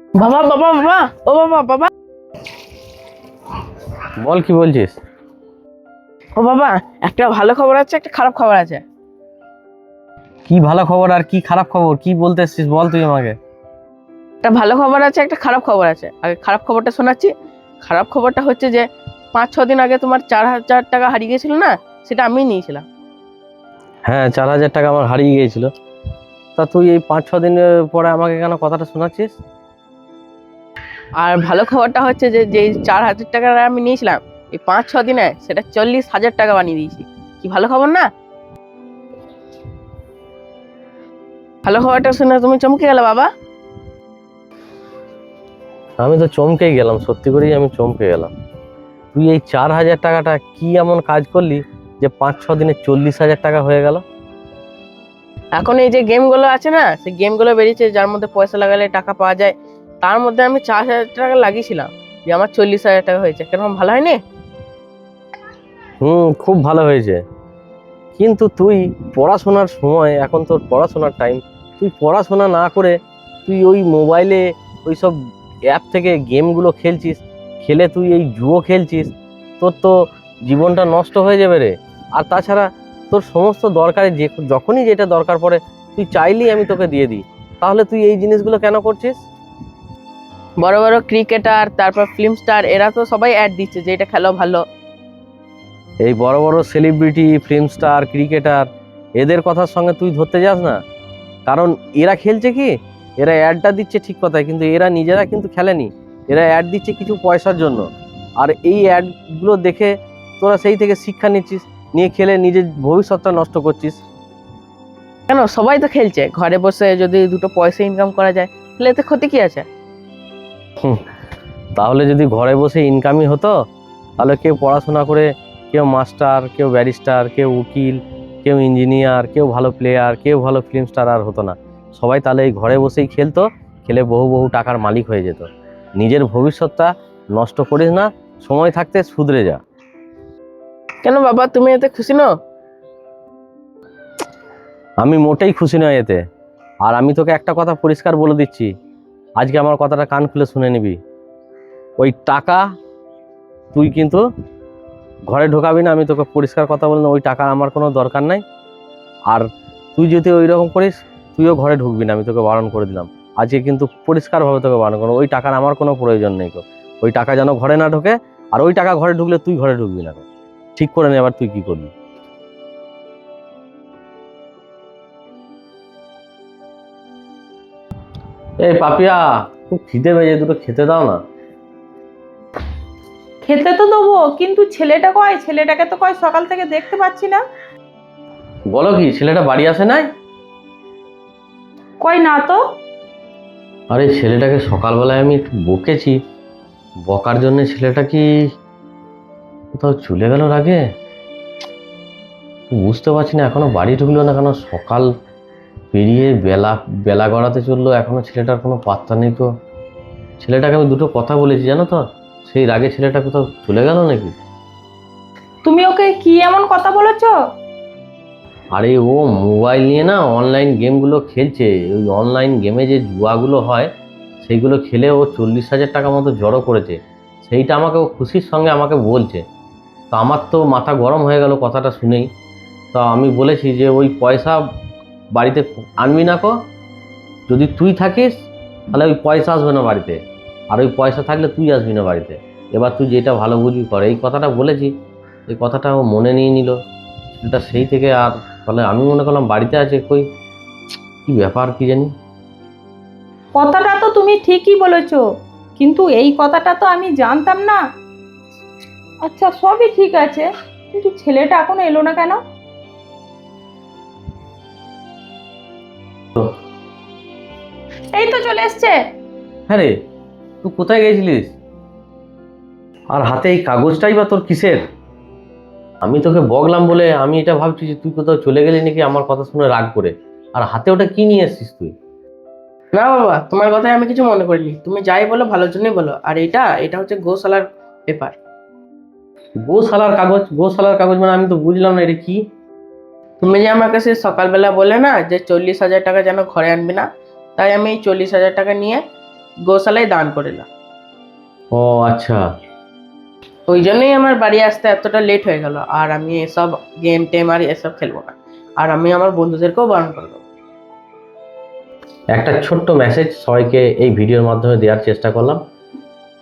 বাবা বাবা বাবা, ও বাবা বাবা, বল কি বলছিস? ও বাবা, একটা ভালো খবর আছে, একটা খারাপ খবর আছে। কি ভালো খবর আর কি খারাপ খবর, কি বলতে এসছিস বল তুই আমাকে। একটা ভালো খবর আছে, একটা খারাপ খবর আছে। আগে খারাপ খবরটা শোনাচ্ছি। খারাপ খবরটা হচ্ছে যে 5-6 দিন আগে তোমার 4,000 টাকা হারিয়ে গেছিল না, সেটা আমি নিয়েছিলাম। হ্যাঁ, 4,000 টাকা আমার হারিয়ে গিয়েছিল। তা তুই এই 5-6 দিন পরে আমাকে কেন কথাটা শোনাচ্ছিস? আর ভালো খবরটা হচ্ছে যে যে 4,000 টাকা আমি নিয়েছিলাম, এই 5-6 দিনে সেটা 40,000 টাকা বানিয়ে দিয়েছি। কি ভালো খবর না? ভালো খবরটা শুনে তুমি চমকে গেলে বাবা। আমি তো চমকেই গেলাম, সত্যি করেই আমি চমকে গেলাম। তুই এই 4,000 টাকাটা কি এমন কাজ করলি যে 5-6 দিনে 40,000 টাকা হয়ে গেল? এখন এই যে গেমগুলো আছে না, সেই গেমগুলো বেরিয়েছে যার মধ্যে পয়সা লাগালে টাকা পাওয়া যায়। তার মধ্যে আমি 4,000 টাকা লাগিয়েছিলাম, যে আমার 40,000 টাকা হয়েছে। কেরকম ভালো হয়নি? খুব ভালো হয়েছে। কিন্তু তুই পড়াশোনার সময়, এখন তোর পড়াশোনার টাইম, তুই পড়াশোনা না করে তুই ওই মোবাইলে ওই সব অ্যাপ থেকে গেমগুলো খেলছিস, খেলে তুই এই জুয়ো খেলছিস। তোর তো জীবনটা নষ্ট হয়ে যাবে রে। আর তাছাড়া তোর সমস্ত দরকারে যখনই যেটা দরকার পড়ে তুই চাইলেই আমি তোকে দিয়ে দিই। তাহলে তুই এই জিনিসগুলো কেন করছিস? বড় বড় ক্রিকেটার, তারপর ফিল্ম স্টার, এরা তো সবাই অ্যাড দিচ্ছে যে এটা খেলো ভালো। এই বড় বড় সেলিব্রিটি, ফিল্ম স্টার, ক্রিকেটার, এদের কথার সঙ্গে তুই ধরতে যাস না। কারণ এরা খেলছে কি, এরা অ্যাডটা দিচ্ছে ঠিক কথাই, কিন্তু এরা নিজেরা কিন্তু খেলেনি। এরা অ্যাড দিচ্ছে কিছু পয়সার জন্য। আর এই অ্যাডগুলো দেখে তোরা সেই থেকে শিক্ষা নিচ্ছিস, নিয়ে খেলে নিজের ভবিষ্যৎটা নষ্ট করছিস। কেন, সবাই তো খেলছে। ঘরে বসে যদি দুটো পয়সা ইনকাম করা যায়, তাহলে এতে ক্ষতি কি আছে? তাহলে যদি ঘরে বসে ইনকামই হতো, তাহলে কেউ পড়াশোনা করে, কেউ মাস্টার, কেউ ব্যারিস্টার, কেউ উকিল, কেউ ইঞ্জিনিয়ার, কেউ ভালো প্লেয়ার, কেউ ভালো ফিল্ম স্টার আর হতো না। সবাই তাহলে এই ঘরে বসেই খেলতো, খেলে বহু বহু টাকার মালিক হয়ে যেত। নিজের ভবিষ্যৎটা নষ্ট করিস না, সময় থাকতে শুধরে যা। কেন বাবা, তুমি এতে খুশি নও? আমি মোটেই খুশি নই এতে। আর আমি তোকে একটা কথা পরিষ্কার বলে দিচ্ছি, আজকে আমার কথাটা কান খুলে শুনে নিবি। ওই টাকা তুই কিন্তু ঘরে ঢোকাবি না, আমি তোকে পরিষ্কার কথা বললাম। ওই টাকা আমার কোনো দরকার নাই। আর তুই যদি ওই রকম করিস, তুইও ঘরে ঢুকবি না, আমি তোকে বারণ করে দিলাম। আজকে কিন্তু পরিষ্কারভাবে তোকে বারণ করবো। ওই টাকার আমার কোনো প্রয়োজন নেই গো। ওই টাকা যেন ঘরে না ঢোকে। আর ওই টাকা ঘরে ঢুকলে তুই ঘরে ঢুকবি না গো। ঠিক করে নে এবার তুই কি করবি। এই পাপিয়া, খুব খিদে পেয়েছে, দুটো খেতে দাও না। খেতে তো দেবো, কিন্তু ছেলেটা কয়? ছেলেটাকে তো কয় সকাল থেকে দেখতে পাচ্ছি না। বলো কি, ছেলেটা বাড়ি আসে নাই? কয় না তো। আরে ছেলেটাকে সকালবেলায় আমি একটু বকেছি, বকার জন্য ছেলেটা কি কোথাও চলে গেল আগে? বুঝতে পারছি না, এখনো বাড়ি ঢুকলো না কেন? সকাল পেরিয়ে বেলা বেলা গড়াতে চললো, এখনো ছেলেটার কোনো পাত্তা নেই তো। ছেলেটাকে আমি দুটো কথা বলেছি জানো তো, সেই রাগে ছেলেটা কোথাও চলে গেল নাকি? তুমি ওকে কি এমন কথা বলেছো? আরে ও মোবাইল নিয়ে না অনলাইন গেমগুলো খেলছে। ওই অনলাইন গেমে যে জুয়াগুলো হয়, সেইগুলো খেলে ও 40,000 টাকা মতো জড়ো করেছে। সেইটা আমাকে ও খুশির সঙ্গে আমাকে বলছে। তো আমার তো মাথা গরম হয়ে গেল কথাটা শুনেই। তো আমি বলেছি যে ওই পয়সা বাড়িতে আনবি না কো। যদি তুই থাকিস তাহলে ওই পয়সা আসবে না বাড়িতে, আর ওই পয়সা থাকলে তুই আসবি না বাড়িতে। এবার তুই যেটা ভালো বুঝবি কর। এই কথাটা বলেছি, এই কথাটা ও মনে নিয়ে নিল। সেটা সেই থেকে আর, তাহলে আমি মনে করলাম বাড়িতে আছে, কই কি ব্যাপার কি জানি। কথাটা তো তুমি ঠিকই বলেছো, কিন্তু এই কথাটা তো আমি জানতাম না। আচ্ছা, সবই ঠিক আছে, কিন্তু ছেলেটা এখনো এলো না কেন? এই তো চলে এসছে। হ্যাঁ রে, তুই কোথায় গেছিলিস? আর হাতে এই কাগজটাই বা তোর কিসের? আমি তোকে বকলাম বলে আমি এটা ভাবছি যে তুই কোথাও চলে গেলি নাকি আমার কথা শুনে রাগ করে। আর হাতে ওটা কি নিয়ে এসছিস তুই? না বাবা, তোমার কথায় আমি কিছু মনে করিনি। তুমি যাই বলো ভালোর জন্যই বলো। আর এটা এটা হচ্ছে গোশালার পেপার। গোশালার কাগজ? গোশালার কাগজ মানে আমি তো বুঝলাম না, এটা কি? তুমি যে আমার কাছে সকালবেলা বলে না যে 40,000 টাকা যেন ঘরে আনবি না, তাই আমি এই 40,000 টাকা নিয়ে গোশালায় দান করিলাম। ও আচ্ছা। ওই জন্যই আমার বাড়ি আসতে এতটা লেট হয়ে গেল। আর আমি এসব গেম টেম আর এসব খেলবো না। আর আমি আমার বন্ধুদেরকেও বারণ করে দেবো। একটা ছোট্ট মেসেজ সবাইকে এই ভিডিওর মাধ্যমে দেওয়ার চেষ্টা করলাম।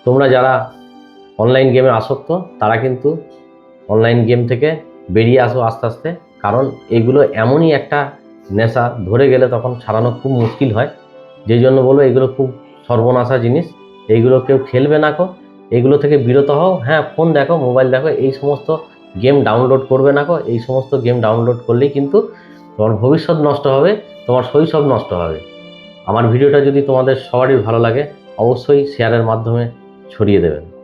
তোমরা যারা অনলাইন গেমে আসক্ত তারা কিন্তু অনলাইন গেম থেকে বেরিয়ে আসো আস্তে আস্তে। কারণ এগুলো এমনই একটা নেশা, ধরে গেলে তখন ছাড়ানো খুব মুশকিল হয়। যেই জন্য বলবো এগুলো খুব সর্বনাশা জিনিস, এইগুলো কেউ খেলবে না কো। এগুলো থেকে বিরত হও। হ্যাঁ, ফোন দেখো, মোবাইল দেখো, এই সমস্ত গেম ডাউনলোড করবে না কো। এই সমস্ত গেম ডাউনলোড করলেই কিন্তু তোমার ভবিষ্যৎ নষ্ট হবে, তোমার শৈশব নষ্ট হবে। আমার ভিডিওটা যদি তোমাদের সবারই ভালো লাগে অবশ্যই শেয়ারের মাধ্যমে ছড়িয়ে দেবেন।